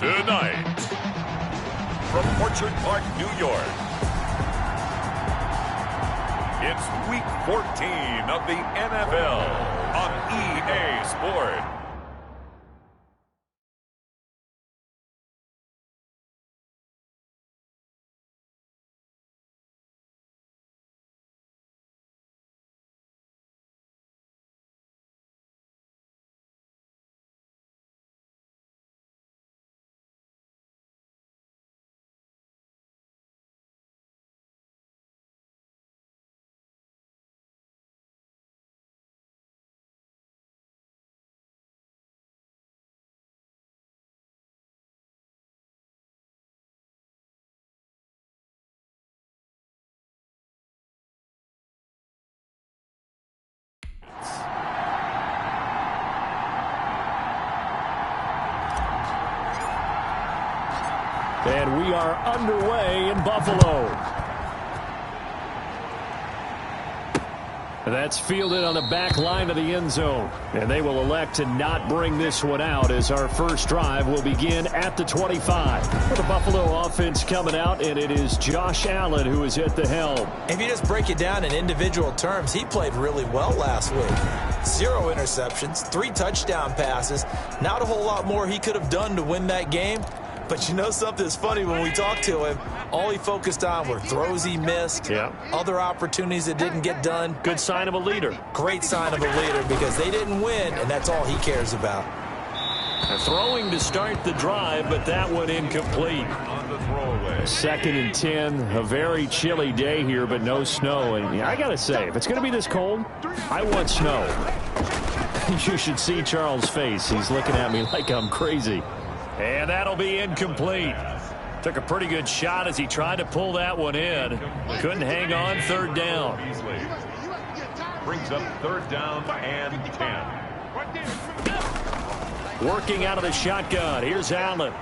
Tonight, from Orchard Park, New York, it's Week 14 of the NFL on EA Sports. And we are underway in Buffalo. That's fielded on the back line of the end zone. And they will elect to not bring this one out as our first drive will begin at the 25. For the Buffalo offense coming out, and it is Josh Allen who is at the helm. If you just break it down in individual terms, he played really well last week. 0 interceptions, 3 touchdown passes. Not a whole lot more he could have done to win that game. But you know something's funny, when we talked to him, all he focused on were throws he missed, other opportunities that didn't get done. Good sign of a leader. Great sign of a leader because they didn't win, and that's all he cares about. Throwing to start the drive, but that one incomplete. On the throwaway. 2nd and 10, a very chilly day here, but no snow. And I got to say, if it's going to be this cold, I want snow. You should see Charles' face. He's looking at me like I'm crazy. And that'll be incomplete. Took a pretty good shot as he tried to pull that one in. Couldn't hang on. 3rd down. Brings up 3rd down and 10. Working out of the shotgun. Here's Allen.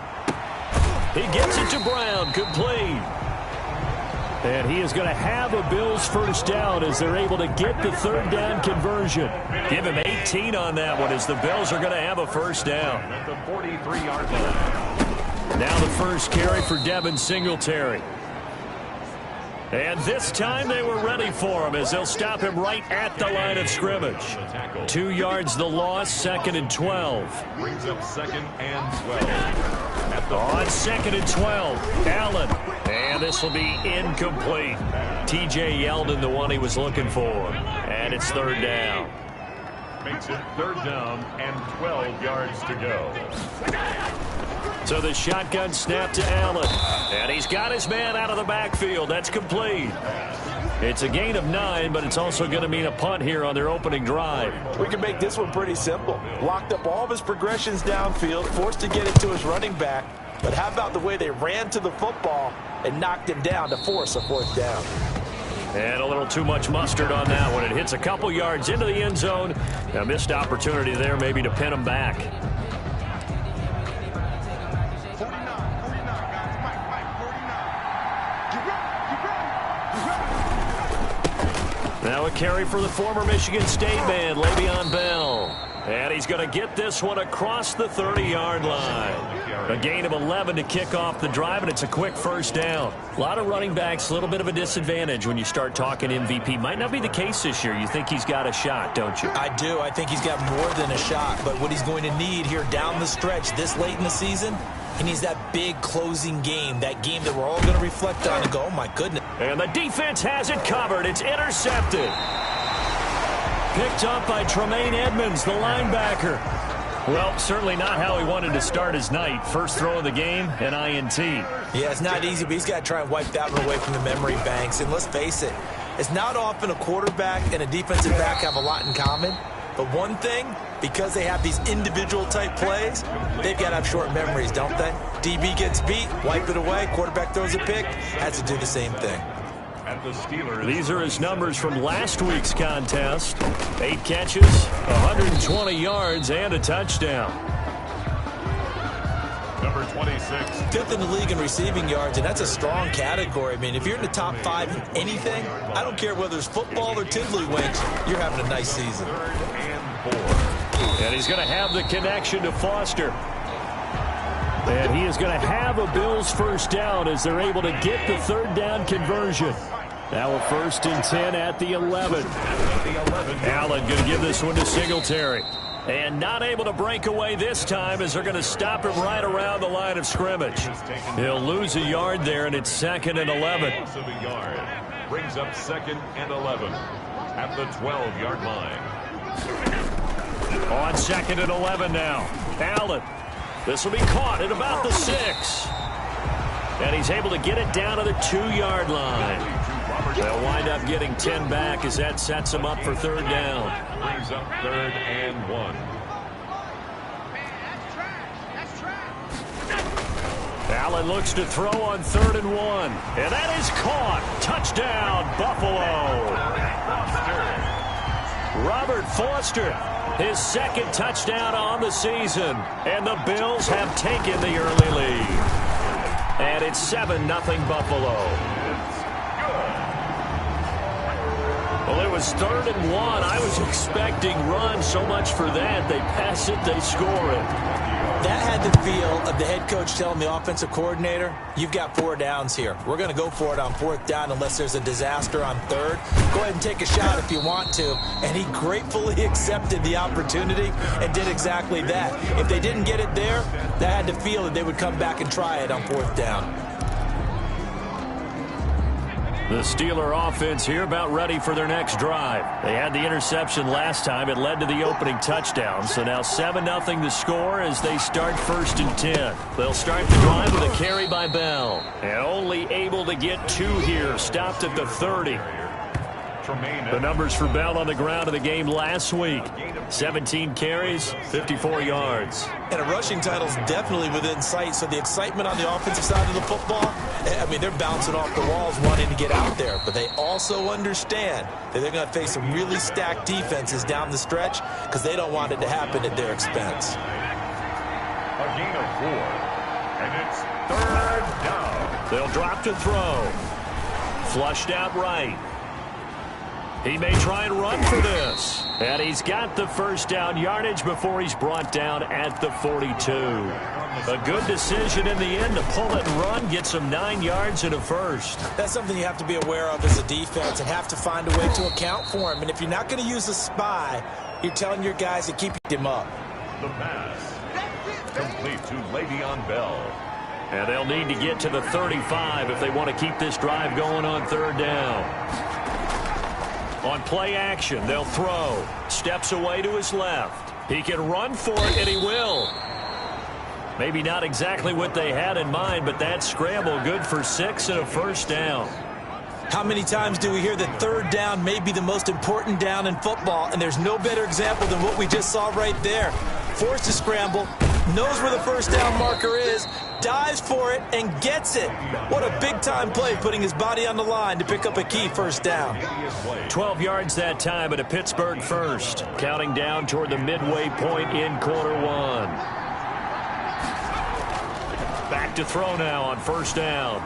He gets it to Brown. Complete. And he is going to have a Bills first down as they're able to get the 3rd down conversion. Give him 18 on that one as the Bills are going to have a first down. At the 43-yard line. Now the first carry for Devin Singletary. And this time they were ready for him as they'll stop him right at the line of scrimmage. 2 yards the loss, 2nd and 12. Brings up 2nd and 12. On 2nd and 12, Allen. And this will be incomplete. T.J. Yeldon, the one he was looking for. And it's 3rd down. Makes it 3rd down and 12 yards to go. So the shotgun snap to Allen. And he's got his man out of the backfield. That's complete. It's a gain of 9, but it's also going to mean a punt here on their opening drive. We can make this one pretty simple. Locked up all of his progressions downfield, forced to get it to his running back. But how about the way they ran to the football and knocked him down to force a 4th down? And a little too much mustard on that one. It hits a couple yards into the end zone. A missed opportunity there maybe to pin him back. Now a carry for the former Michigan State man, Le'Veon Bell. And he's going to get this one across the 30-yard line. A gain of 11 to kick off the drive, and it's a quick first down. A lot of running backs, a little bit of a disadvantage when you start talking MVP. Might not be the case this year. You think he's got a shot, don't you? I do. I think he's got more than a shot. But what he's going to need here down the stretch this late in the season, he needs that big closing game, that game that we're all going to reflect on and go, oh, my goodness. And the defense has it covered. It's intercepted. Picked up by Tremaine Edmonds, the linebacker. Well, certainly not how he wanted to start his night. First throw of the game, an INT. Yeah, it's not easy, but he's got to try and wipe that one away from the memory banks. And let's face it, it's not often a quarterback and a defensive back have a lot in common. But one thing, because they have these individual type plays, they've got to have short memories, don't they? DB gets beat, wipe it away, quarterback throws a pick, has to do the same thing. At the Steelers. These are his numbers from last week's contest. 8 catches, 120 yards, and a touchdown. Number 26. 5th in the league in receiving yards, and that's a strong category. I mean, if you're in the top 5 in anything, I don't care whether it's football or tiddlywinks, you're having a nice season. 3rd and 4. And he's going to have the connection to Foster. And he is going to have a Bills first down as they're able to get the third down conversion. Now a 1st and 10 at the 11. Allen going to give this one to Singletary. And not able to break away this time as they're going to stop him right around the line of scrimmage. He'll lose a yard there, and it's 2nd and 11. Brings up 2nd and 11 at the 12-yard line. On 2nd and 11 now. Allen. This will be caught at about the 6. And he's able to get it down to the 2-yard line. They'll wind up getting 10 back as that sets him up for third down. Brings up 3rd and 1. Allen looks to throw on 3rd and 1. And that is caught. Touchdown, Buffalo. Robert Foster, his 2nd touchdown on the season. And the Bills have taken the early lead. And it's 7-0 Buffalo. Well, it was 3rd and 1. I was expecting run, so much for that. They pass it, they score it. That had the feel of the head coach telling the offensive coordinator, you've got 4 downs here. We're going to go for it on 4th down unless there's a disaster on 3rd. Go ahead and take a shot if you want to. And he gratefully accepted the opportunity and did exactly that. If they didn't get it there, that had the feel that they would come back and try it on 4th down. The Steeler offense here about ready for their next drive. They had the interception last time. It led to the opening touchdown. So now 7-0 the score as they start 1st and 10. They'll start the drive with a carry by Bell. And only able to get 2 here. Stopped at the 30. The numbers for Bell on the ground of the game last week. 17 carries, 54 yards. And a rushing title is definitely within sight. So the excitement on the offensive side of the football, I mean, they're bouncing off the walls wanting to get out there. But they also understand that they're going to face some really stacked defenses down the stretch because they don't want it to happen at their expense. A gain of 4. And it's 3rd down. They'll drop to throw. Flushed out right. He may try and run for this. And he's got the first down yardage before he's brought down at the 42. A good decision in the end to pull it and run, get some 9 yards and a first. That's something you have to be aware of as a defense and have to find a way to account for him. And if you're not going to use a spy, you're telling your guys to keep him up. The pass. Complete to Le'Veon Bell. And they'll need to get to the 35 if they want to keep this drive going on 3rd down. On play action, they'll throw. Steps away to his left. He can run for it, and he will. Maybe not exactly what they had in mind, but that scramble good for 6 and a first down. How many times do we hear that 3rd down may be the most important down in football, and there's no better example than what we just saw right there. Forced to scramble, knows where the first down marker is, dives for it, and gets it. What a big-time play, putting his body on the line to pick up a key first down. 12 yards that time at a Pittsburgh first. Counting down toward the midway point in quarter 1. Back to throw now on 1st down.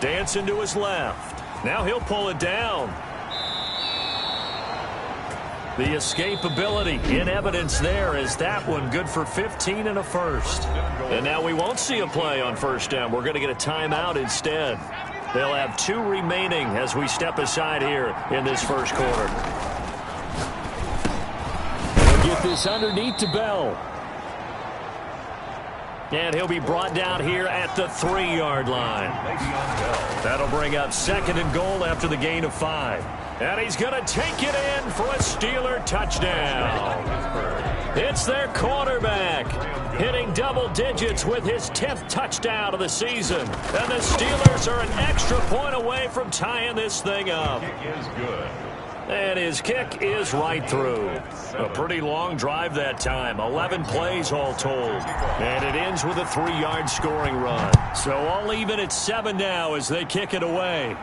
Dancing to his left. Now he'll pull it down. The escapability in evidence there is that one good for 15 and a first. And now we won't see a play on 1st down. We're going to get a timeout instead. They'll have 2 remaining as we step aside here in this first quarter. They'll get this underneath to Bell. And he'll be brought down here at the 3-yard line. That'll bring up 2nd and goal after the gain of 5. And he's going to take it in for a Steeler touchdown. It's their quarterback hitting double digits with his 10th touchdown of the season. And the Steelers are an extra point away from tying this thing up. Kick is good. And his kick is right through. A pretty long drive that time. 11 plays all told. And it ends with a 3-yard scoring run. So all even at 7 now as they kick it away.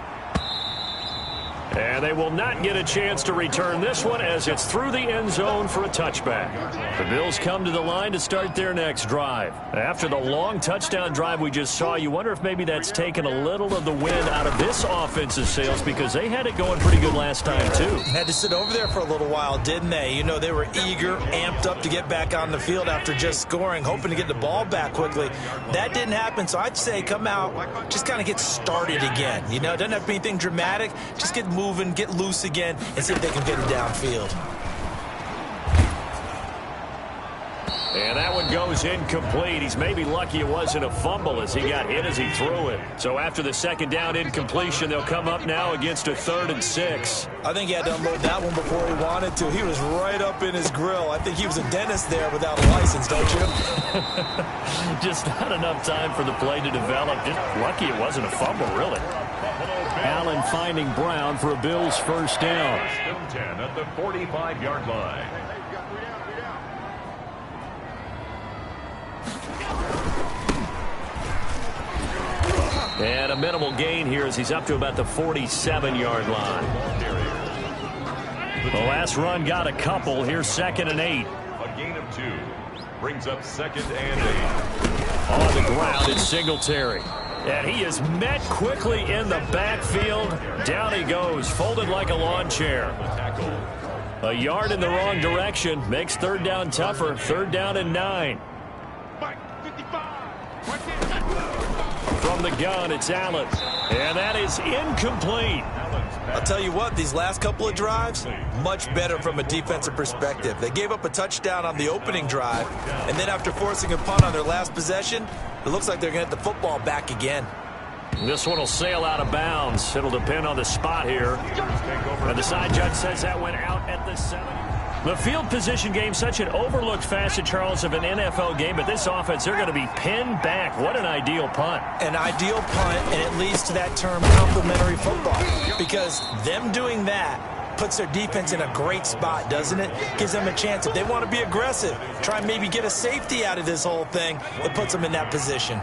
And they will not get a chance to return this one as it's through the end zone for a touchback. The Bills come to the line to start their next drive. After the long touchdown drive we just saw, you wonder if maybe that's taken a little of the wind out of this offensive sails because they had it going pretty good last time too. Had to sit over there for a little while, didn't they? You know, they were eager, amped up to get back on the field after just scoring, hoping to get the ball back quickly. That didn't happen, so I'd say come out, just kind of get started again. You know, it doesn't have to be anything dramatic. Just get moving, get loose again, and see if they can get it downfield. And that one goes incomplete. He's maybe lucky it wasn't a fumble as he got hit as he threw it. So after the second down incompletion, they'll come up now against a 3rd and 6. I think he had to unload that one before he wanted to. He was right up in his grill. I think he was a dentist there without a license, don't you? Just not enough time for the play to develop. Just lucky it wasn't a fumble, really. Allen finding Brown for a Bills first down. 10 at the 45-yard line. And a minimal gain here as he's up to about the 47-yard line. The last run got a couple. Here's 2nd and 8. A gain of 2. Brings up 2nd and 8. On the ground, it's Singletary. And he is met quickly in the backfield. Down he goes, folded like a lawn chair. A yard in the wrong direction makes 3rd down tougher. 3rd down and 9. From the gun, it's Allen. And that is incomplete. I'll tell you what, these last couple of drives, much better from a defensive perspective. They gave up a touchdown on the opening drive, and then after forcing a punt on their last possession, it looks like they're going to get the football back again. This one will sail out of bounds. It'll depend on the spot here. And the side judge says that went out at the 7. The field position game, such an overlooked facet, Charles, of an NFL game, but this offense, they're going to be pinned back. What an ideal punt. An ideal punt, and it leads to that term complimentary football, because them doing that puts their defense in a great spot, doesn't it? Gives them a chance. If they want to be aggressive, try and maybe get a safety out of this whole thing, it puts them in that position.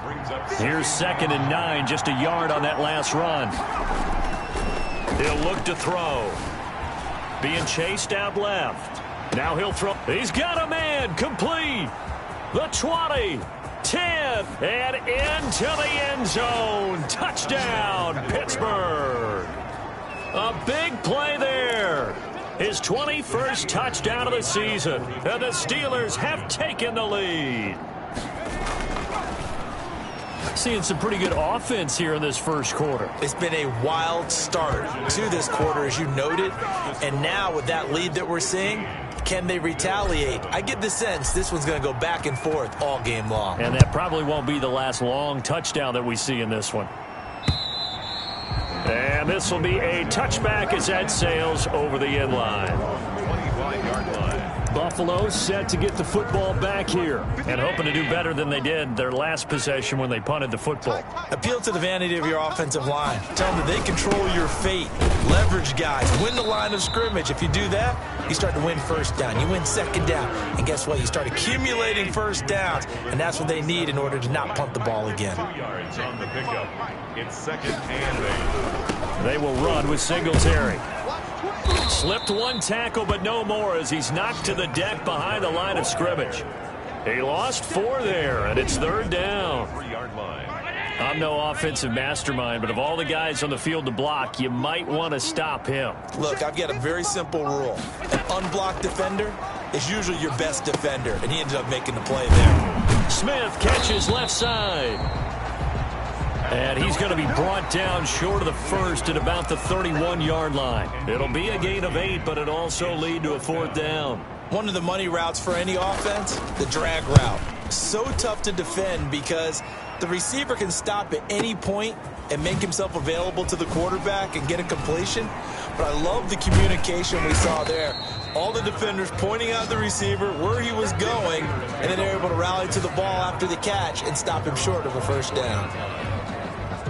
Here's 2nd and 9, just a yard on that last run. He'll look to throw. Being chased out left. Now he'll throw. He's got a man. Complete. The 20, 10, and into the end zone. Touchdown, Pittsburgh. A big play there. His 21st touchdown of the season. And the Steelers have taken the lead. Seeing some pretty good offense here in this first quarter. It's been a wild start to this quarter, as you noted. And now with that lead that we're seeing, can they retaliate? I get the sense this one's going to go back and forth all game long. And that probably won't be the last long touchdown that we see in this one. And this will be a touchback as that sails over the end line. 25-yard line. Buffalo set to get the football back here and hoping to do better than they did their last possession when they punted the football. Appeal to the vanity of your offensive line. Tell them that they control your fate. Leverage guys. Win the line of scrimmage. If you do that, you start to win first down. You win 2nd down. And guess what? You start accumulating first downs. And that's what they need in order to not punt the ball again. 2 yards on the pickup. It's 2nd and 8. They will run with Singletary. Slipped one tackle, but no more as he's knocked to the deck behind the line of scrimmage. He lost 4 there, and it's 3rd down. 3-yard line. I'm no offensive mastermind, but of all the guys on the field to block, you might want to stop him. Look, I've got a very simple rule. An unblocked defender is usually your best defender, and he ended up making the play there. Smith catches left side. And he's going to be brought down short of the first at about the 31-yard line. It'll be a gain of 8, but it also lead to a 4th down. One of the money routes for any offense, the drag route. So tough to defend because the receiver can stop at any point and make himself available to the quarterback and get a completion. But I love the communication we saw there. All the defenders pointing out the receiver, where he was going, and then they're able to rally to the ball after the catch and stop him short of a first down.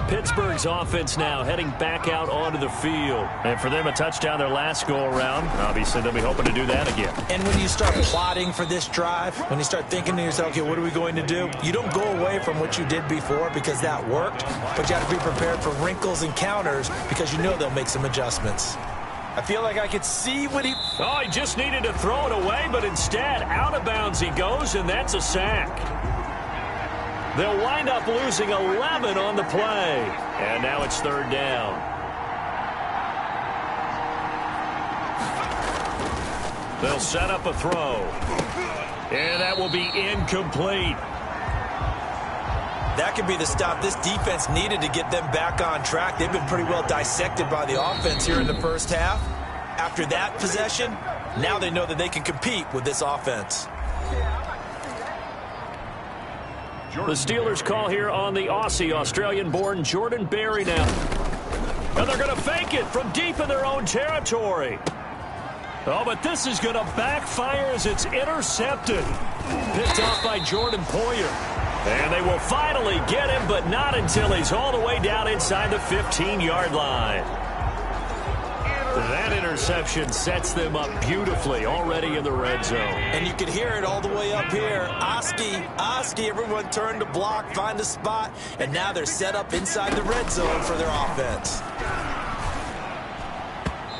Pittsburgh's offense now heading back out onto the field. And for them, a touchdown their last go-around. Obviously, they'll be hoping to do that again. And when you start plotting for this drive, when you start thinking to yourself, okay, what are we going to do? You don't go away from what you did before because that worked, but you have to be prepared for wrinkles and counters because you know they'll make some adjustments. I feel like I could see what he... Oh, he just needed to throw it away, but instead, out of bounds he goes, and that's a sack. They'll wind up losing 11 on the play. And now it's third down. They'll set up a throw. And that will be incomplete. That could be the stop this defense needed to get them back on track. They've been pretty well dissected by the offense here in the first half. After that possession, now they know that they can compete with this offense. The Steelers call here on the Aussie, Australian-born Jordan Berry now. And they're going to fake it from deep in their own territory. Oh, but this is going to backfire as it's intercepted. Picked off by Jordan Poyer. And they will finally get him, but not until he's all the way down inside the 15-yard line. That interception sets them up beautifully already in the red zone. And you can hear it all the way up here. Oski, everyone turned to block, find a spot, and now they're set up inside the red zone for their offense.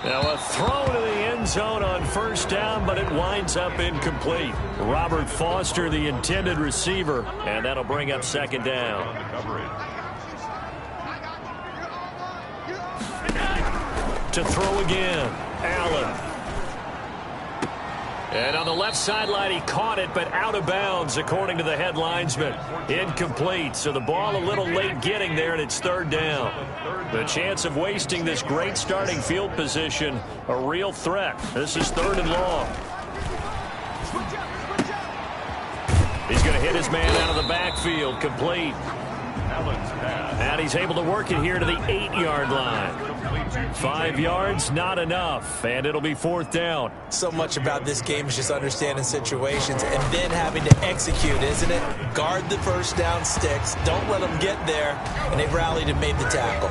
Now a throw to the end zone on first down, but it winds up incomplete. Robert Foster, the intended receiver, and that'll bring up second down. To throw again, Allen. And on the left sideline, he caught it, but out of bounds, according to the head linesman. Incomplete, so the ball a little late getting there, and it's third down. The chance of wasting this great starting field position, a real threat. This is third and long. He's going to hit his man out of the backfield, complete. And he's able to work it here to the 8-yard line. 5 yards, not enough, and it'll be fourth down. So much about this game is just understanding situations and then having to execute, isn't it? Guard the first down sticks, don't let them get there, and they rallied and made the tackle.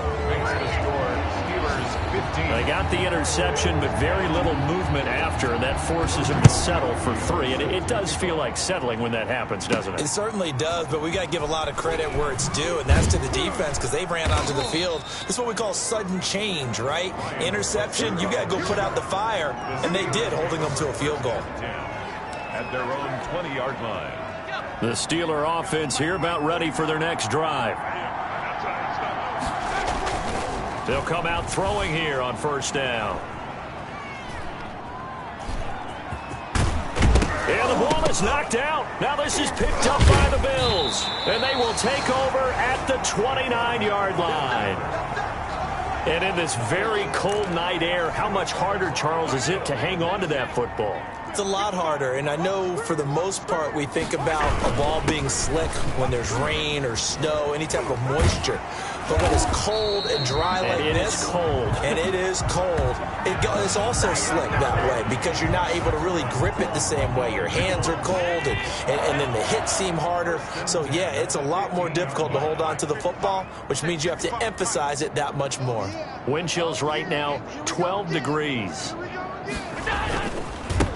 They got the interception, but very little movement after, and that forces them to settle for 3. And it does feel like settling when that happens, doesn't it? It certainly does, but we got to give a lot of credit where it's due, and that's to the defense because they ran onto the field. This is what we call sudden change, right? Interception, you got to go put out the fire, and they did, holding them to a field goal. At their own 20-yard line. The Steeler offense here about ready for their next drive. They'll come out throwing here on first down. And the ball is knocked out. Now this is picked up by the Bills. And they will take over at the 29-yard line. And in this very cold night air, how much harder, Charles, is it to hang on to that football? It's a lot harder, and I know for the most part we think about a ball being slick when there's rain or snow, any type of moisture. But when it's cold and dry like this, and it is cold, it's also slick that way because you're not able to really grip it the same way. Your hands are cold, and then the hits seem harder. So, yeah, it's a lot more difficult to hold on to the football, which means you have to emphasize it that much more. Wind chills right now, 12 degrees.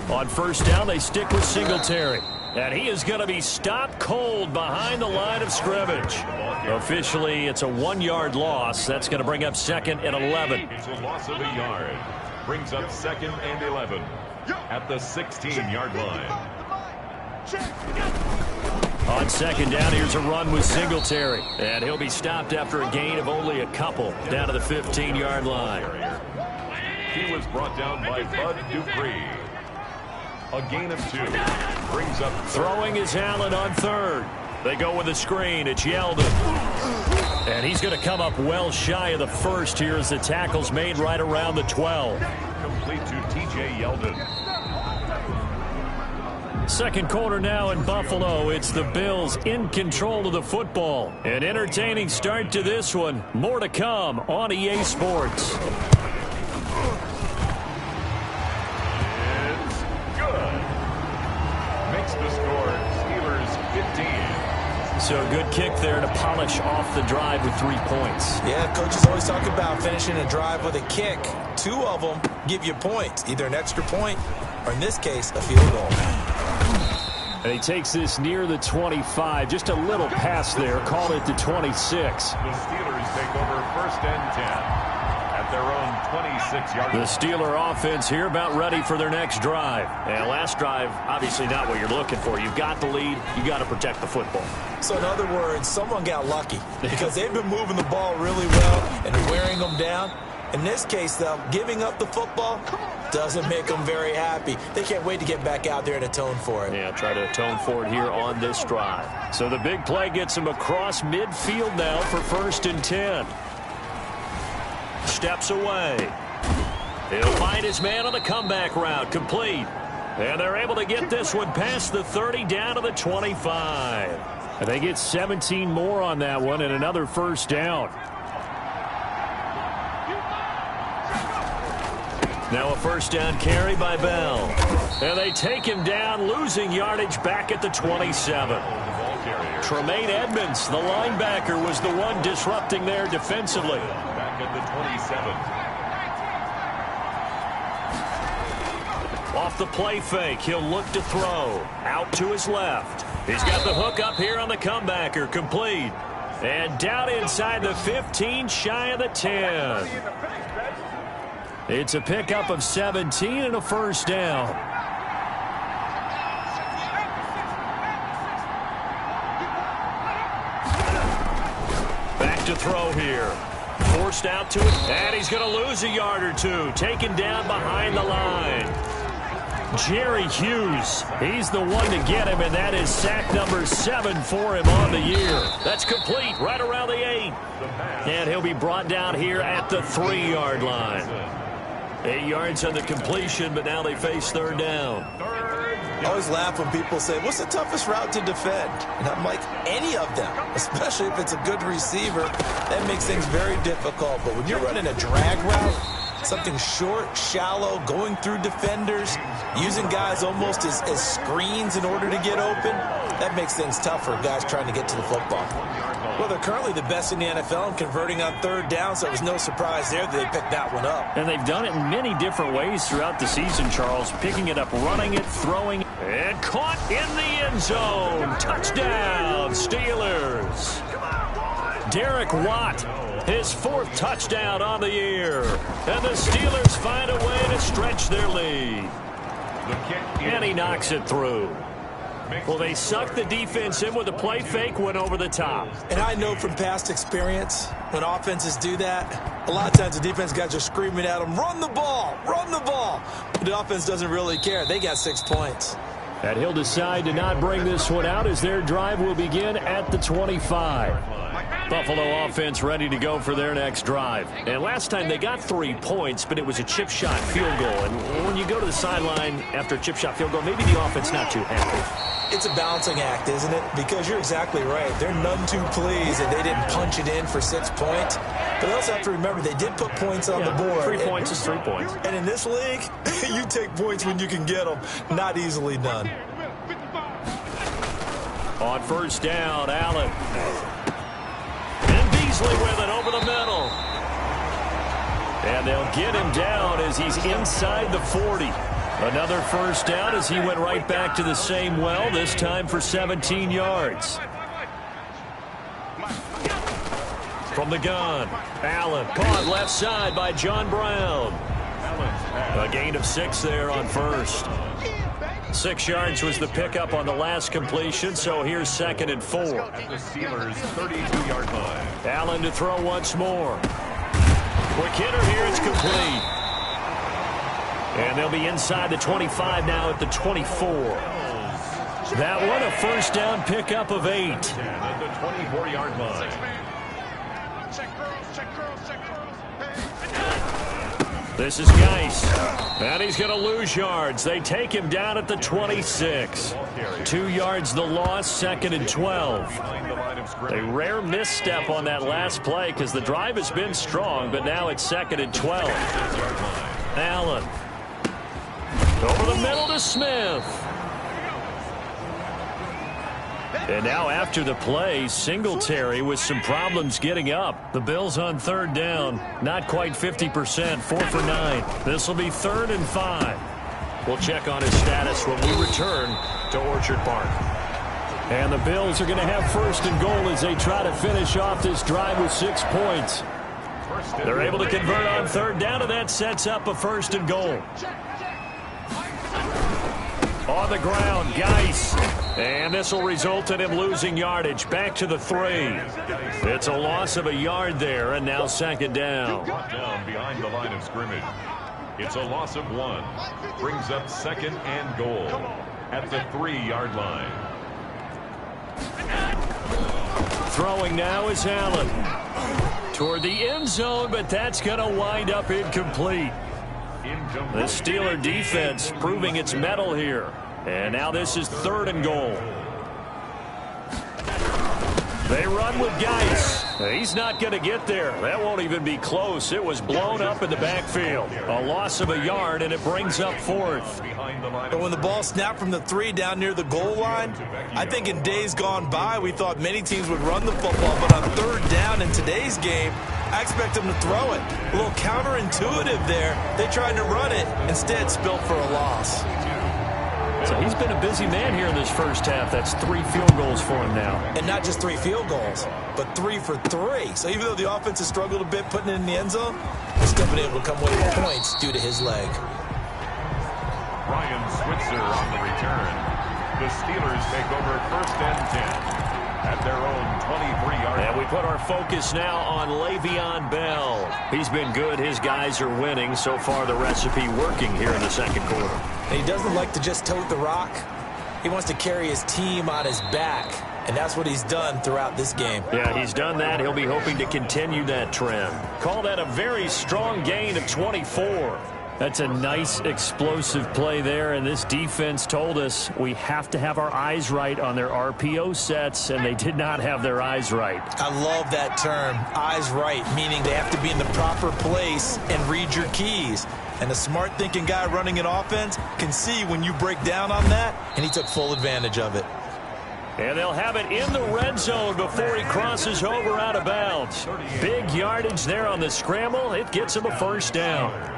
On first down, they stick with Singletary. And he is going to be stopped cold behind the line of scrimmage. Officially, it's a 1-yard loss. That's going to bring up second and 11. It's a loss of a yard. Brings up second and 11 at the 16-yard line. On second down, here's a run with Singletary. And he'll be stopped after a gain of only a couple down to the 15-yard line. He was brought down by Bud Dupree. A gain of 2. Brings up third. Throwing is Allen on third. They go with a screen. It's Yeldon. And he's going to come up well shy of the first here as the tackle's made right around the 12. Complete to T.J. Yeldon. Second quarter now in Buffalo. It's the Bills in control of the football. An entertaining start to this one. More to come on EA Sports. The score, Steelers 15. So a good kick there to polish off the drive with 3 points. Yeah, coaches always talk about finishing a drive with a kick. 2 of them give you points, either an extra point or, in this case, a field goal. And he takes this near the 25. Just a little pass there. Call it the 26. The Steelers take over first and 10 at at their own 26-yard line. The Steeler offense here about ready for their next drive. And last drive, obviously not what you're looking for. You've got the lead. You got to protect the football. So in other words, someone got lucky because they've been moving the ball really well and wearing them down. In this case, though, giving up the football doesn't make them very happy. They can't wait to get back out there and atone for it. Yeah, try to atone for it here on this drive. So the big play gets him across midfield now for 1st and 10. Steps away. He'll find his man on the comeback route. Complete. And they're able to get this one past the 30 down to the 25. And they get 17 more on that one and another 1st down. Now a 1st down carry by Bell. And they take him down, losing yardage back at the 27. Tremaine Edmonds, the linebacker, was the one disrupting there defensively. Back at the 27. Off the play fake, he'll look to throw. Out to his left. He's got the hook up here on the comebacker. Complete. And down inside the 15, shy of the 10. It's a pickup of 17 and a 1st down. Back to throw here. Forced out to it, and he's going to lose a yard or two. Taken down behind the line. Jerry Hughes, he's the one to get him, and that is sack number 7 for him on the year. That's complete right around the 8. And he'll be brought down here at the 3-yard line. 8 yards on the completion, but now they face 3rd down. I always laugh when people say, what's the toughest route to defend? And I'm like, any of them, especially if it's a good receiver. That makes things very difficult. But when you're running a drag route, something short, shallow, going through defenders, using guys almost as screens in order to get open, that makes things tough for guys trying to get to the football. Well, they're currently the best in the NFL in converting on 3rd down, so it was no surprise there that they picked that one up. And they've done it in many different ways throughout the season, Charles. Picking it up, running it, throwing, and caught in the end zone. Touchdown, Steelers. Derek Watt, his 4th touchdown on the year. And the Steelers find a way to stretch their lead. And he knocks it through. Well, they sucked the defense in with a play fake, went over the top. And I know from past experience, when offenses do that, a lot of times the defense guys are screaming at them, run the ball, run the ball. But the offense doesn't really care. They got 6 points. And he'll decide to not bring this one out as their drive will begin at the 25. Buffalo offense ready to go for their next drive. And last time they got 3 points, but it was a chip shot field goal. And when you go to the sideline after a chip shot field goal, maybe the offense not too happy. It's a balancing act, isn't it? Because you're exactly right. They're none too pleased that they didn't punch it in for 6 points. But they also have to remember they did put points on the board. 3 points is 3 points. And in this league, you take points when you can get them. Not easily done. On 1st down, Allen. And Beasley with it over the middle. And they'll get him down as he's inside the 40. Another 1st down as he went right back to the same well, this time for 17 yards. From the gun, Allen caught left side by John Brown. A gain of 6 there on 1st. 6 yards was the pickup on the last completion, so here's 2nd and 4. At the Steelers' 32-yard line. Allen to throw once more. Quick hitter here, it's complete. And they'll be inside the 25 now at the 24. That one a 1st down pickup of 8. At the 24-yard line. This is Geis. And he's going to lose yards. They take him down at the 26. 2 yards the loss, 2nd and 12. A rare misstep on that last play because the drive has been strong, but now it's 2nd and 12. Allen. Over the middle to Smith. And now after the play, Singletary with some problems getting up. The Bills on 3rd down, not quite 50%, 4 for 9. This will be 3rd and 5. We'll check on his status when we return to Orchard Park. And the Bills are going to have 1st and goal as they try to finish off this drive with 6 points. They're able to convert on third down, and that sets up a 1st and goal. On the ground, Geis. And this will result in him losing yardage. Back to the 3. It's a loss of a yard there, and now 2nd down. Down behind the line of scrimmage. It's a loss of 1. Brings up 2nd and goal at the 3-yard line. Throwing now is Allen. Toward the end zone, but that's going to wind up incomplete. The Steeler defense proving its mettle here. And now this is 3rd and goal. They run with Geis. He's not going to get there. That won't even be close. It was blown up in the backfield. A loss of a yard, and it brings up 4th. But when the ball snapped from the 3 down near the goal line, I think in days gone by, we thought many teams would run the football. But on 3rd down in today's game, I expect them to throw it. A little counterintuitive there. They tried to run it, instead spilled for a loss. So he's been a busy man here in this first half. That's 3 field goals for him now. And not just 3 field goals, but 3 for 3. So even though the offense has struggled a bit putting it in the end zone, he's still been able to come away with points due to his leg. Ryan Switzer on the return. The Steelers take over 1st and 10 at their own 23-yard line. And we put our focus now on Le'Veon Bell. He's been good. His guys are winning. So far, the recipe working here in the 2nd quarter. And he doesn't like to just tote the rock. He wants to carry his team on his back. And that's what he's done throughout this game. Yeah, he's done that. He'll be hoping to continue that trend. Call that a very strong gain of 24. That's a nice explosive play there, and this defense told us we have to have our eyes right on their RPO sets, and they did not have their eyes right. I love that term, eyes right, meaning they have to be in the proper place and read your keys. And a smart thinking guy running an offense can see when you break down on that, and he took full advantage of it. And they'll have it in the red zone before he crosses over out of bounds. Big yardage there on the scramble. It gets him a 1st down.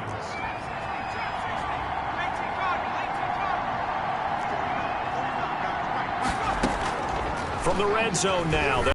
From the red zone now.